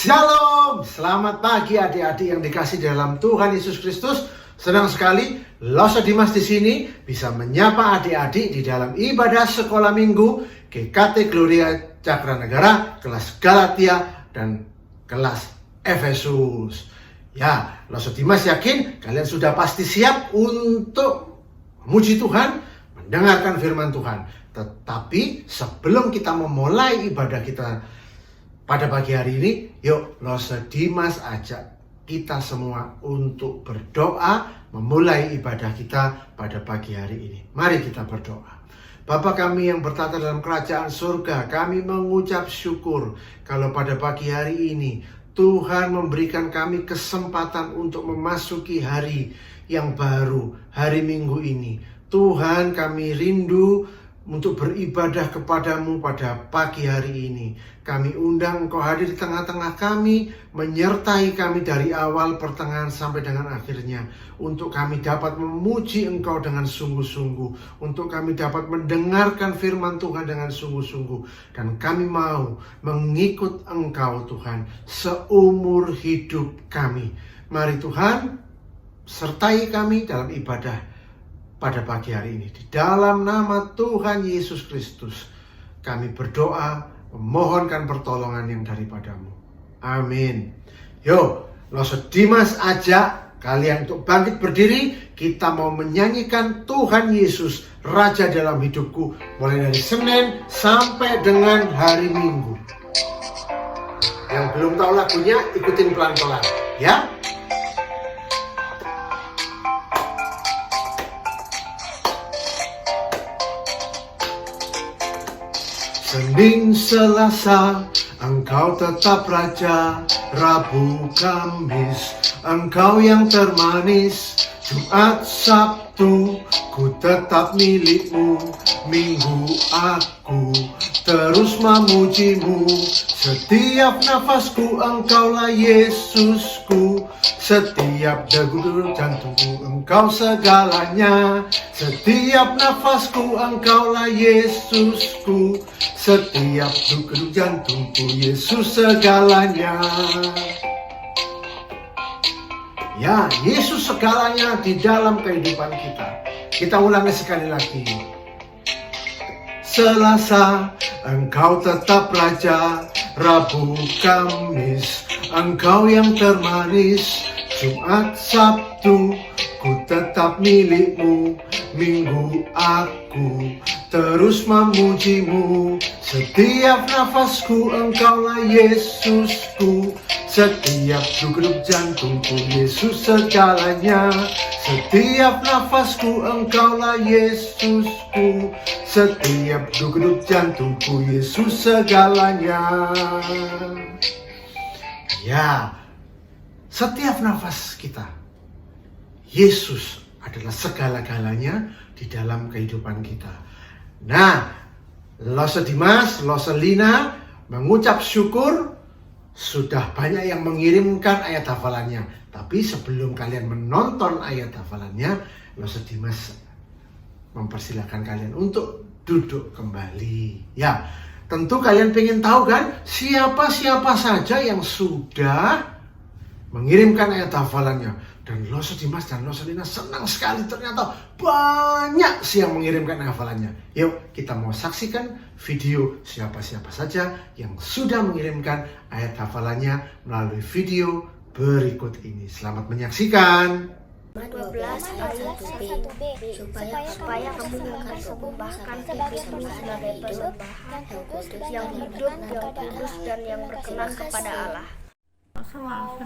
Shalom, selamat pagi adik-adik yang dikasih dalam Tuhan Yesus Kristus. Senang sekali Loso Dimas di sini bisa menyapa adik-adik di dalam ibadah sekolah minggu GKT Gloria Cakranegara, kelas Galatia dan kelas Efesus. Ya, Loso Dimas yakin kalian sudah pasti siap untuk memuji Tuhan, mendengarkan firman Tuhan. Tetapi sebelum kita memulai ibadah kita pada pagi hari ini, yuk Loso Dimas ajak kita semua untuk berdoa memulai ibadah kita pada pagi hari ini. Mari kita berdoa. Bapa kami yang bertata dalam kerajaan surga, kami mengucap syukur kalau pada pagi hari ini Tuhan memberikan kami kesempatan untuk memasuki hari yang baru, hari Minggu ini. Tuhan, kami rindu untuk beribadah kepadamu pada pagi hari ini. Kami undang Engkau hadir di tengah-tengah kami, menyertai kami dari awal, pertengahan sampai dengan akhirnya. Untuk kami dapat memuji Engkau dengan sungguh-sungguh. Untuk kami dapat mendengarkan firman Tuhan dengan sungguh-sungguh. Dan kami mau mengikut Engkau Tuhan seumur hidup kami. Mari Tuhan, sertai kami dalam ibadah pada pagi hari ini. Di dalam nama Tuhan Yesus Kristus kami berdoa, memohonkan pertolongan yang daripadamu. Amin. Yo, Loso Dimas ajak kalian untuk bangkit berdiri. Kita mau menyanyikan Tuhan Yesus Raja dalam hidupku, mulai dari Senin sampai dengan hari Minggu. Yang belum tahu lagunya, ikutin pelan-pelan ya. Senin, Selasa, Engkau tetap Raja. Rabu, Kamis, Engkau yang termanis. Jumat, Sabtu, ku tetap milikmu. Minggu aku terus memujimu. Setiap nafasku Engkaulah Yesusku. Setiap degup jantungku Engkau segalanya. Setiap nafasku Engkaulah Yesusku. Setiap degup jantungku Yesus segalanya. Ya, Yesus segalanya di dalam kehidupan kita. Kita ulangi sekali lagi. Selasa, Engkau tetap Raja. Rabu, Kamis, Engkau yang termanis. Jumat, Sabtu, ku tetap milikmu. Minggu aku terus memujimu. Setiap nafasku Engkaulah Yesusku. Setiap degup jantungku Yesus segalanya. Setiap nafasku Engkaulah Yesusku. Setiap degup jantungku Yesus segalanya. Ya, setiap nafas kita Yesus adalah segala-galanya di dalam kehidupan kita. Nah, Loso Dimas, Loso Lina mengucap syukur. Sudah banyak yang mengirimkan ayat hafalannya. Tapi sebelum kalian menonton ayat hafalannya, Loso Dimas mempersilahkan kalian untuk duduk kembali. Ya, tentu kalian pengen tahu kan siapa-siapa saja yang sudah mengirimkan ayat hafalannya. Dan Loso Dimas dan Loso Lina senang sekali, ternyata banyak sih yang mengirimkan hafalannya. Yuk kita mau saksikan video siapa-siapa saja yang sudah mengirimkan ayat hafalannya melalui video berikut ini. Selamat menyaksikan. 12 ayat 1b supaya kamu mempersembahkan diri sebagai persembahan yang hidup, yang kudus dan yang berkenan kepada Allah. Roma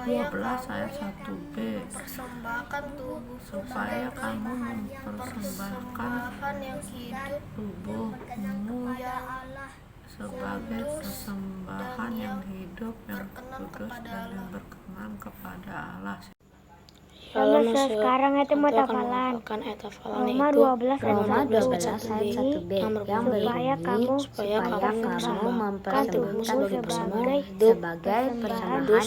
12 ayat 1b Persembahkan tubuh supaya kamu mempersembahkan yang hidup tubuhmu sebagai persembahan yang hidup, yang kudus dan yang berkenan kepada Allah. Sama sekarang itu mau hafalan Roma 12 ayat 1b yang berbunyi supaya kamu mempersembahkan tubuhmu sebagai persembahan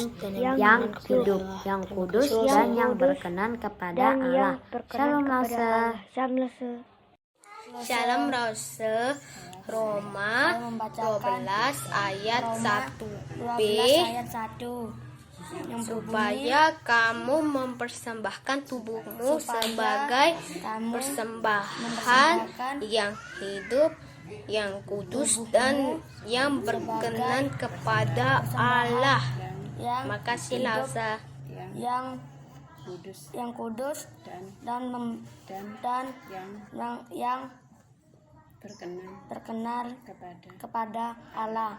yang hidup, yang kudus dan yang berkenan kepada Allah. Shalom Lose. Shalom Rose. Roma 12 ayat 1b, supaya kamu mempersembahkan tubuhmu sebagai persembahan yang hidup, yang kudus dan yang berkenan kepada Allah. Makasih Lausa. yang kudus dan yang berkenan kepada Allah.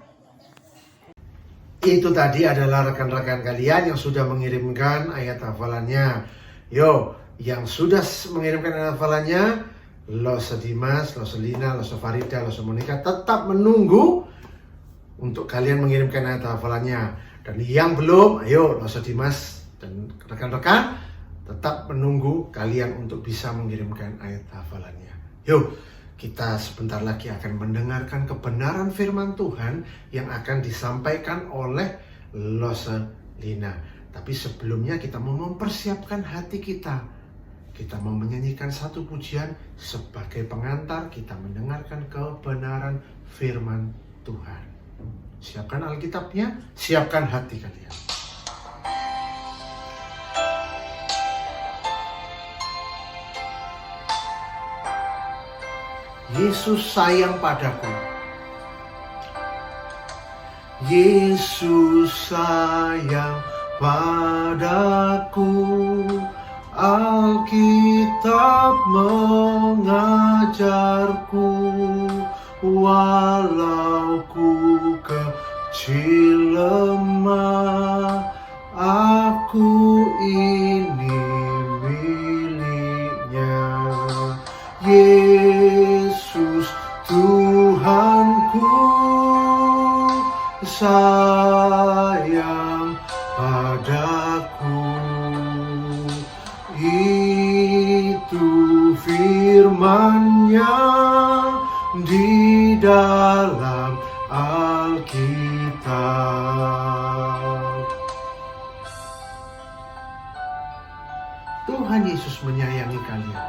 Itu tadi adalah rekan-rekan kalian yang sudah mengirimkan ayat hafalannya. Yo, yang sudah mengirimkan ayat hafalannya, Losa Dimas, Losa Lina, Losa Farida, Losa Monica tetap menunggu untuk kalian mengirimkan ayat hafalannya. Dan yang belum, ayo Losa Dimas dan rekan-rekan tetap menunggu kalian untuk bisa mengirimkan ayat hafalannya. Yuk, kita sebentar lagi akan mendengarkan kebenaran firman Tuhan yang akan disampaikan oleh Losa Lina. Tapi sebelumnya kita mau mempersiapkan hati kita. Kita mau menyanyikan satu pujian sebagai pengantar kita mendengarkan kebenaran firman Tuhan. Siapkan Alkitabnya, siapkan hati kalian. Yesus sayang padaku. Yesus sayang padaku. Alkitab mengajarku, walau ku kecil lemah, aku ini miliknya. Yesus Tuhanku sayang padaku. Itu firman-Nya di dalam Alkitab. Tuhan Yesus menyayangi kalian.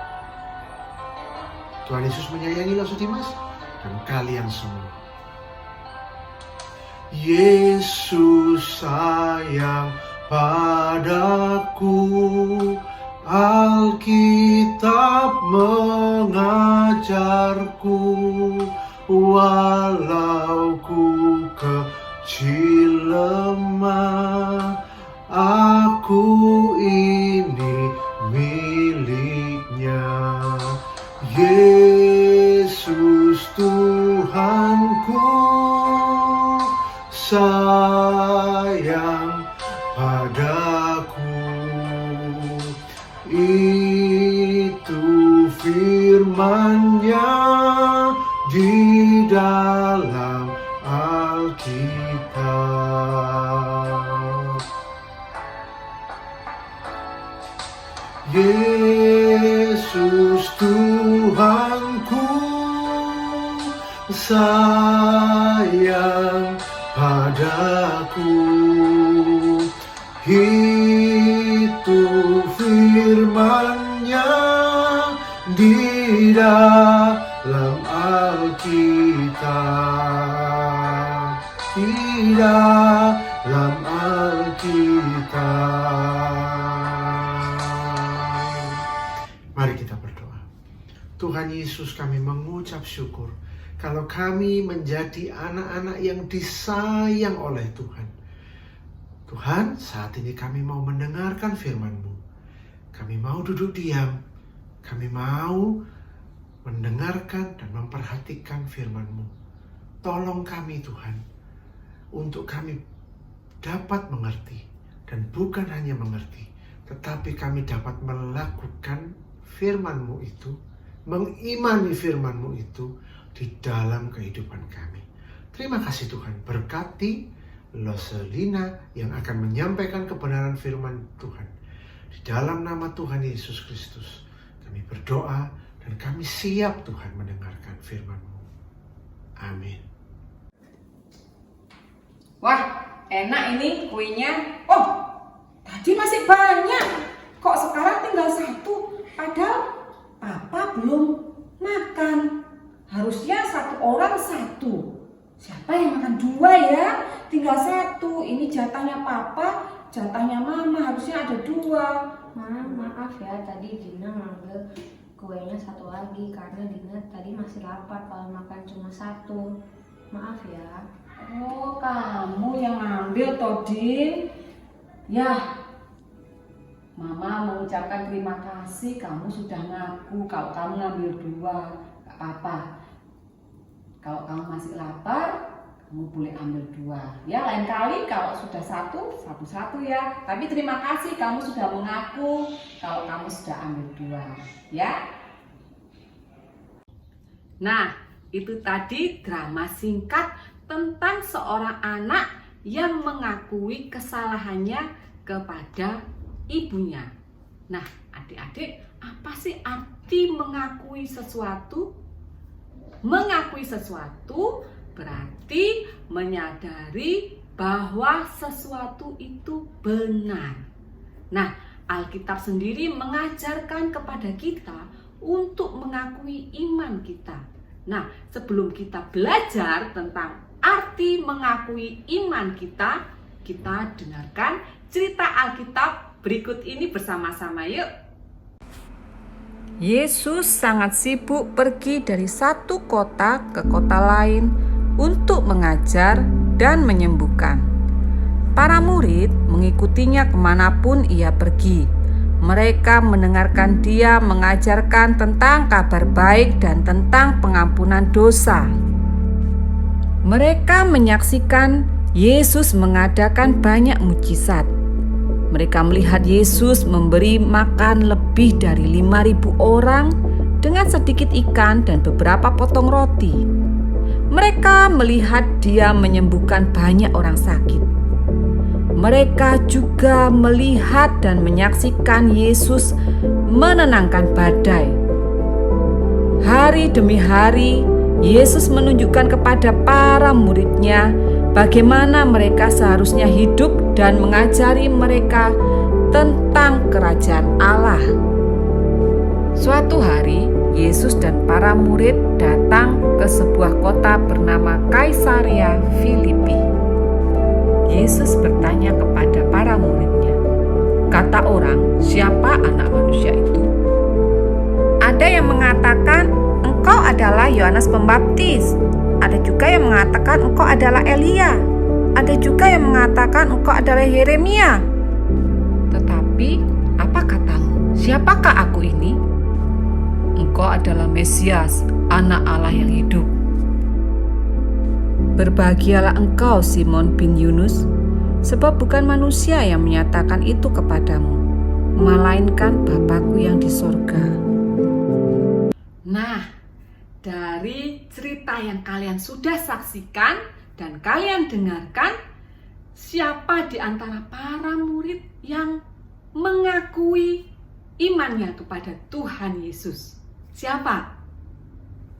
Tuhan Yesus menyayangi Losa Dimas dan kalian semua. Yesus sayang padaku. Alkitab mengajarku, walau ku kecil lemah, aku ini miliknya. Yesus Tuhanku sayang padaku. Itu firman-Nya di dalam Alkitab. Yesus Tuhanku sayang padaku. Itu firman-Nya di dalam Alkitab, di dalam Alkitab. Mari kita berdoa. Tuhan Yesus, kami mengucap syukur kalau kami menjadi anak-anak yang disayang oleh Tuhan. Tuhan, saat ini kami mau mendengarkan firman-Mu. Kami mau duduk diam. Kami mau mendengarkan dan memperhatikan firman-Mu. Tolong kami Tuhan, untuk kami dapat mengerti. Dan bukan hanya mengerti, tetapi kami dapat melakukan firman-Mu itu, mengimani firman-Mu itu di dalam kehidupan kami. Terima kasih Tuhan, berkati Losa Lina yang akan menyampaikan kebenaran firman Tuhan. Di dalam nama Tuhan Yesus Kristus kami berdoa dan kami siap Tuhan mendengarkan firman-Mu. Amin. Wah, enak ini kuenya. Oh, tadi masih banyak. Kok sekarang tinggal satu? Padahal Papa belum makan. Harusnya satu orang satu. Siapa yang makan 2 ya? Tinggal 1. Ini jatahnya papa, jatahnya mama. Harusnya ada 2. Maaf ya, tadi Dina ngambil kuenya 1 lagi karena Dina tadi masih lapar kalau makan cuma 1. Maaf ya. Oh, kamu yang ngambil Todin. Ya, Mama mengucapkan terima kasih kamu sudah ngaku kalau kamu ngambil 2. Gak apa-apa. Kalau kamu masih lapar, kamu boleh ambil 2. Ya, lain kali kalau sudah 1 ya. Tapi terima kasih kamu sudah mengaku kalau kamu sudah ambil 2. Ya. Nah, itu tadi drama singkat tentang seorang anak yang mengakui kesalahannya kepada ibunya. Nah, adik-adik, apa sih arti mengakui sesuatu? Mengakui sesuatu berarti menyadari bahwa sesuatu itu benar. Nah, Alkitab sendiri mengajarkan kepada kita untuk mengakui iman kita. Nah, sebelum kita belajar tentang arti mengakui iman kita, kita dengarkan cerita Alkitab berikut ini bersama-sama yuk. Yesus sangat sibuk pergi dari satu kota ke kota lain untuk mengajar dan menyembuhkan. Para murid mengikutinya kemanapun ia pergi. Mereka mendengarkan dia mengajarkan tentang kabar baik dan tentang pengampunan dosa. Mereka menyaksikan Yesus mengadakan banyak mujizat. Mereka melihat Yesus memberi makan lebih dari 5.000 orang dengan sedikit ikan dan beberapa potong roti. Mereka melihat dia menyembuhkan banyak orang sakit. Mereka juga melihat dan menyaksikan Yesus menenangkan badai. Hari demi hari, Yesus menunjukkan kepada para murid-Nya bagaimana mereka seharusnya hidup dan mengajari mereka tentang kerajaan Allah. Suatu hari, Yesus dan para murid datang ke sebuah kota bernama Kaisarea Filipi. Yesus bertanya kepada para murid-Nya, "Kata orang, siapa anak manusia itu?" Ada yang mengatakan, "Engkau adalah Yohanes Pembaptis." Ada juga yang mengatakan engkau adalah Elia. Ada juga yang mengatakan engkau adalah Yeremia. Tetapi apa katamu? Siapakah aku ini? Engkau adalah Mesias, Anak Allah yang hidup. Berbahagialah engkau, Simon bin Yunus, sebab bukan manusia yang menyatakan itu kepadamu, melainkan Bapa-Ku yang di sorga. Nah, dari cerita yang kalian sudah saksikan dan kalian dengarkan, siapa di antara para murid yang mengakui imannya kepada Tuhan Yesus? Siapa?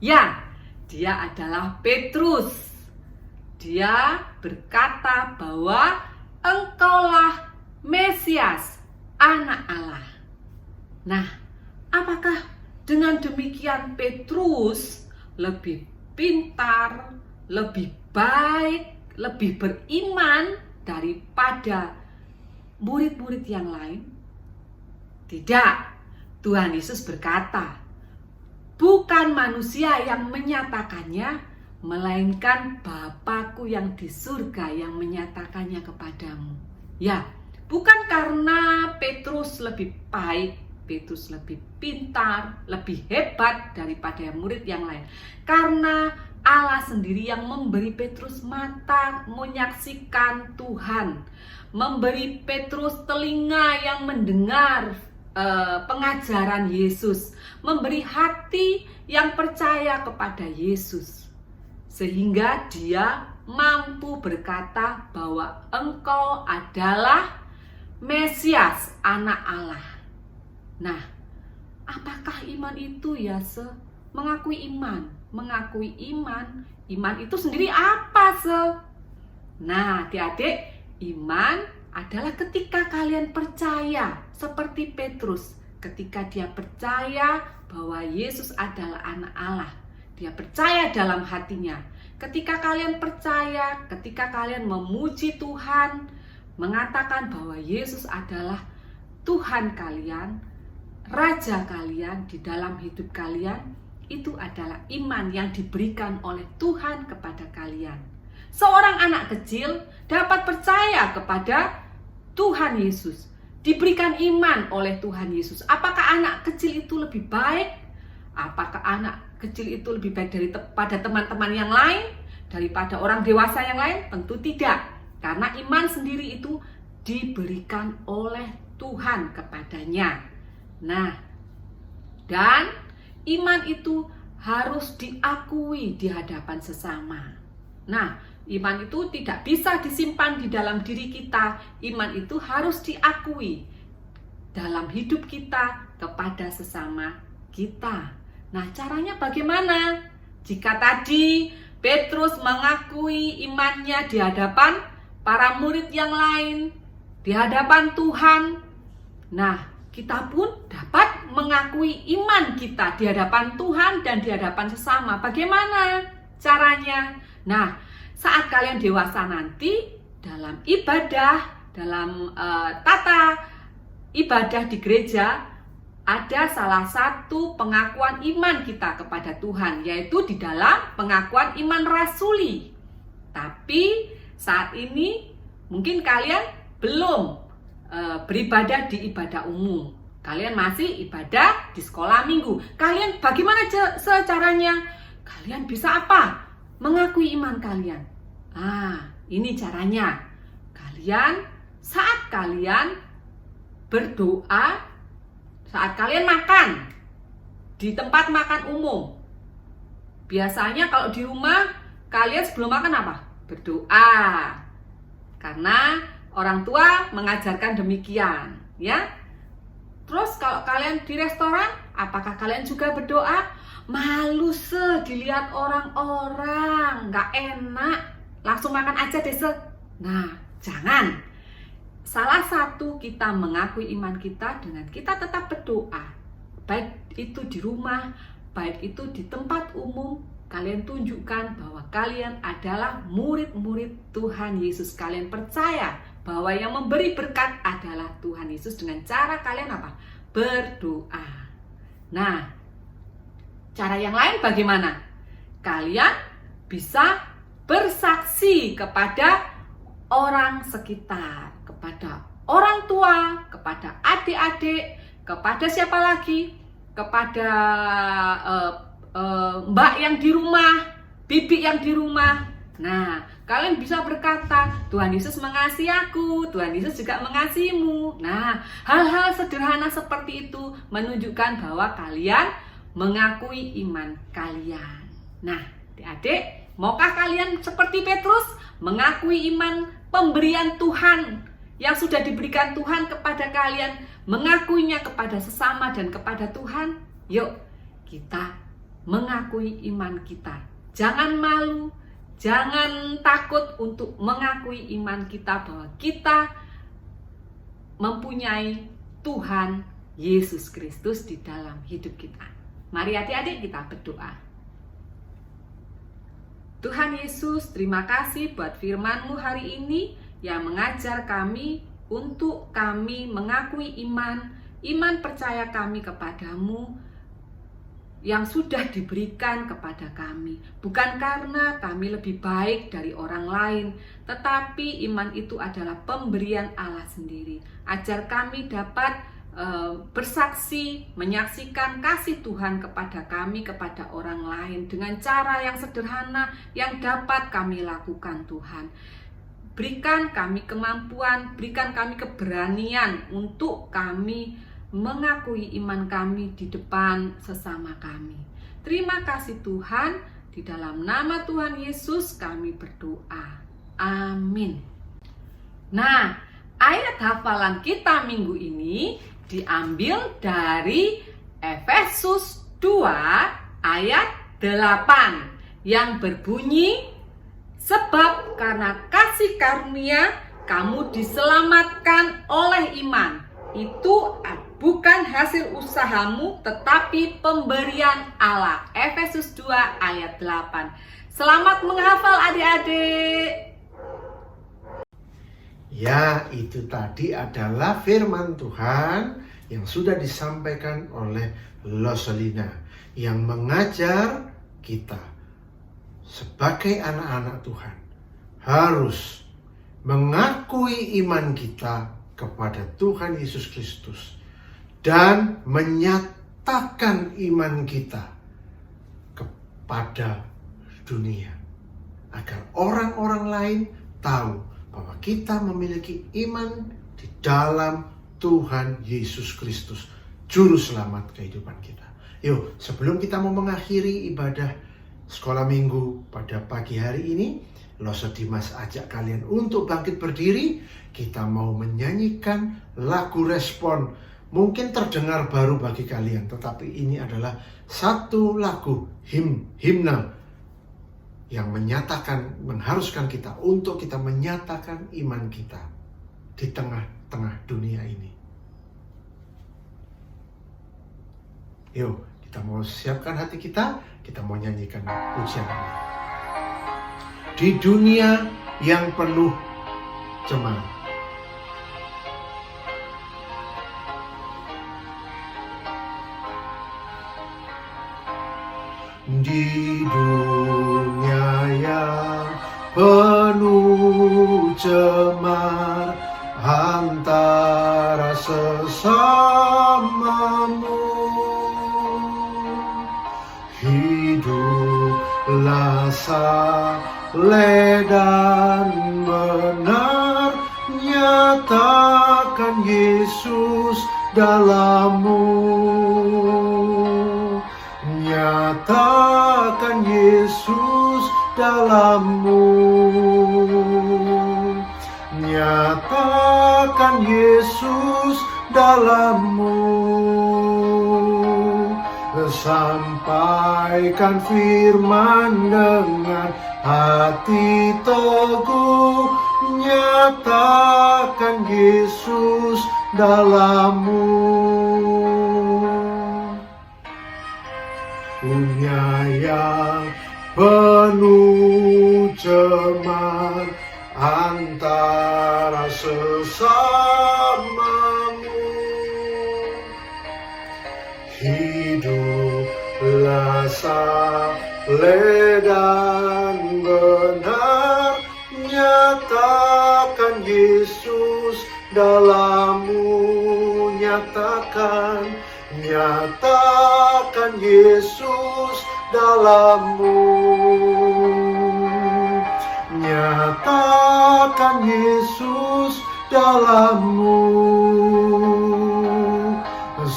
Ya, dia adalah Petrus. Dia berkata bahwa engkaulah Mesias, Anak Allah. Nah, apakah dengan demikian Petrus lebih pintar, lebih baik, lebih beriman daripada murid-murid yang lain? Tidak. Tuhan Yesus berkata, bukan manusia yang menyatakannya, melainkan Bapa-Ku yang di surga yang menyatakannya kepadamu. Ya, bukan karena Petrus lebih baik, Petrus lebih pintar, lebih hebat daripada murid yang lain. Karena Allah sendiri yang memberi Petrus mata menyaksikan Tuhan, memberi Petrus telinga yang mendengar pengajaran Yesus, memberi hati yang percaya kepada Yesus, sehingga dia mampu berkata bahwa engkau adalah Mesias, Anak Allah. Nah, apakah iman itu ya? Mengakui iman. Mengakui iman. Iman itu sendiri apa Nah, adik-adik, iman adalah ketika kalian percaya seperti Petrus. Ketika dia percaya bahwa Yesus adalah Anak Allah. Dia percaya dalam hatinya. Ketika kalian percaya, ketika kalian memuji Tuhan, mengatakan bahwa Yesus adalah Tuhan kalian, Raja kalian di dalam hidup kalian, itu adalah iman yang diberikan oleh Tuhan kepada kalian. Seorang anak kecil dapat percaya kepada Tuhan Yesus, diberikan iman oleh Tuhan Yesus. Apakah anak kecil itu lebih baik? Apakah anak kecil itu lebih baik daripada teman-teman yang lain, daripada orang dewasa yang lain? Tentu tidak, karena iman sendiri itu diberikan oleh Tuhan kepadanya. Nah, dan iman itu harus diakui di hadapan sesama. Nah, iman itu tidak bisa disimpan di dalam diri kita. Iman itu harus diakui dalam hidup kita kepada sesama kita. Nah, caranya bagaimana? Jika tadi Petrus mengakui imannya di hadapan para murid yang lain, di hadapan Tuhan, nah, kita pun dapat mengakui iman kita di hadapan Tuhan dan di hadapan sesama. Bagaimana caranya? Nah, saat kalian dewasa nanti dalam ibadah, dalam tata ibadah di gereja, ada salah satu pengakuan iman kita kepada Tuhan, yaitu di dalam pengakuan iman rasuli. Tapi saat ini mungkin kalian belum beribadah di ibadah umum. Kalian masih ibadah di sekolah minggu. Kalian bagaimana caranya? Kalian bisa apa? Mengakui iman kalian. Ini caranya. Saat kalian berdoa, saat kalian makan di tempat makan umum. Biasanya kalau di rumah, kalian sebelum makan apa? Berdoa. Karena orang tua mengajarkan demikian, ya. Terus kalau kalian di restoran, apakah kalian juga berdoa? Malu dilihat orang-orang, nggak enak, langsung makan aja deh Nah, jangan. Salah satu kita mengakui iman kita dengan kita tetap berdoa. Baik itu di rumah, baik itu di tempat umum, kalian tunjukkan bahwa kalian adalah murid-murid Tuhan Yesus. Kalian percaya bahwa yang memberi berkat adalah Tuhan Yesus dengan cara kalian apa? Berdoa. Nah, cara yang lain bagaimana? Kalian bisa bersaksi kepada orang sekitar, kepada orang tua, kepada adik-adik, kepada siapa lagi? Kepada mbak yang di rumah, bibi yang di rumah. Nah, kalian bisa berkata, Tuhan Yesus mengasihi aku, Tuhan Yesus juga mengasihimu. Nah, hal-hal sederhana seperti itu menunjukkan bahwa kalian mengakui iman kalian. Nah, adik-adik, maukah kalian seperti Petrus mengakui iman pemberian Tuhan yang sudah diberikan Tuhan kepada kalian, mengakuinya kepada sesama dan kepada Tuhan? Yuk, kita mengakui iman kita. Jangan malu, jangan takut untuk mengakui iman kita bahwa kita mempunyai Tuhan Yesus Kristus di dalam hidup kita. Mari adik-adik kita berdoa. Tuhan Yesus, terima kasih buat firman-Mu hari ini yang mengajar kami untuk kami mengakui iman percaya kami kepadamu yang sudah diberikan kepada kami. Bukan karena kami lebih baik dari orang lain, tetapi iman itu adalah pemberian Allah sendiri. Ajar kami dapat bersaksi, menyaksikan kasih Tuhan kepada kami, kepada orang lain dengan cara yang sederhana yang dapat kami lakukan. Tuhan, berikan kami kemampuan, berikan kami keberanian untuk kami mengakui iman kami di depan sesama kami. Terima kasih Tuhan, di dalam nama Tuhan Yesus kami berdoa. Amin. Nah, ayat hafalan kita minggu ini diambil dari Efesus 2 ayat 8 yang berbunyi, sebab karena kasih karunia kamu diselamatkan oleh iman. Itu bukan hasil usahamu, tetapi pemberian Allah. Efesus 2 ayat 8. Selamat menghafal adik-adik. Ya, itu tadi adalah firman Tuhan yang sudah disampaikan oleh Loselina, yang mengajar kita sebagai anak-anak Tuhan harus mengakui iman kita kepada Tuhan Yesus Kristus dan menyatakan iman kita kepada dunia, agar orang-orang lain tahu bahwa kita memiliki iman di dalam Tuhan Yesus Kristus, Juru Selamat kehidupan kita. Yuk, sebelum kita mau mengakhiri ibadah sekolah minggu pada pagi hari ini, Loso Dimas ajak kalian untuk bangkit berdiri. Kita mau menyanyikan lagu respon. Mungkin terdengar baru bagi kalian, tetapi ini adalah satu lagu himne yang mengharuskan kita untuk kita menyatakan iman kita di tengah-tengah dunia ini. Yuk, kita mau siapkan hati kita mau nyanyikan pujian ini. Di dunia yang penuh cemara. Di dunia yang penuh cemar antara sesamamu, hiduplah saleh dan benar, nyatakan Yesus dalammu. Nyatakan Yesus dalammu. Nyatakan Yesus dalammu. Sampaikan firman dengan hati teguh. Nyatakan Yesus dalammu. Dunia yang penuh cemar antara sesamamu, hiduplah saleh dan benar, nyatakan Yesus dalammu. Nyatakan Yesus dalammu. Nyatakan Yesus dalammu.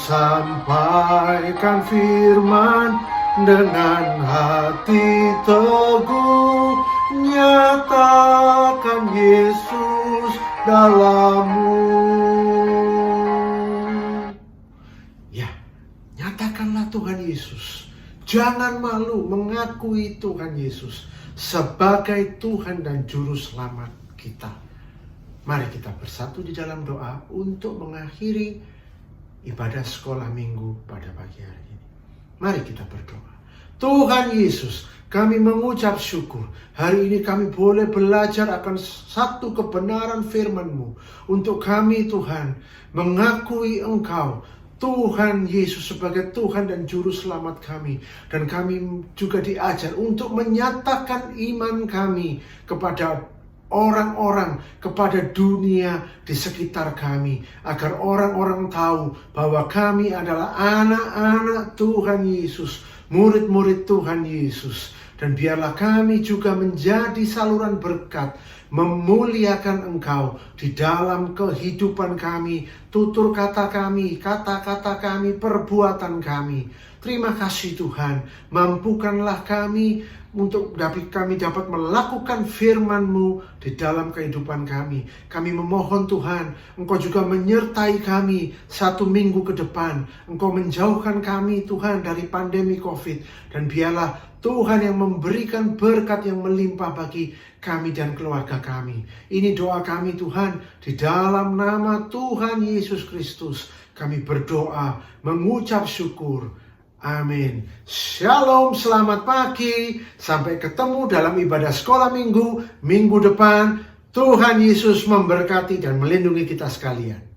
Sampaikan firman dengan hati teguh. Nyatakan Yesus dalammu. Nyatakanlah Tuhan Yesus. Jangan malu mengakui Tuhan Yesus sebagai Tuhan dan Juru Selamat kita. Mari kita bersatu di dalam doa untuk mengakhiri ibadah sekolah minggu pada pagi hari ini. Mari kita berdoa. Tuhan Yesus, kami mengucap syukur. Hari ini kami boleh belajar akan satu kebenaran firman-Mu. Untuk kami Tuhan, mengakui Engkau Tuhan Yesus sebagai Tuhan dan Juru Selamat kami. Dan kami juga diajar untuk menyatakan iman kami kepada orang-orang, kepada dunia di sekitar kami. Agar orang-orang tahu bahwa kami adalah anak-anak Tuhan Yesus, murid-murid Tuhan Yesus. Dan biarlah kami juga menjadi saluran berkat, memuliakan Engkau di dalam kehidupan kami, tutur kata kami, kata-kata kami, perbuatan kami. Terima kasih Tuhan, mampukanlah kami untuk kami dapat melakukan firman-Mu di dalam kehidupan kami. Kami memohon Tuhan, Engkau juga menyertai kami 1 minggu ke depan. Engkau menjauhkan kami Tuhan dari pandemi COVID. Dan biarlah Tuhan yang memberikan berkat yang melimpah bagi kami dan keluarga kami. Ini doa kami Tuhan, di dalam nama Tuhan Yesus Kristus. Kami berdoa, mengucap syukur. Amin. Shalom, selamat pagi. Sampai ketemu dalam ibadah sekolah minggu depan. Tuhan Yesus memberkati dan melindungi kita sekalian.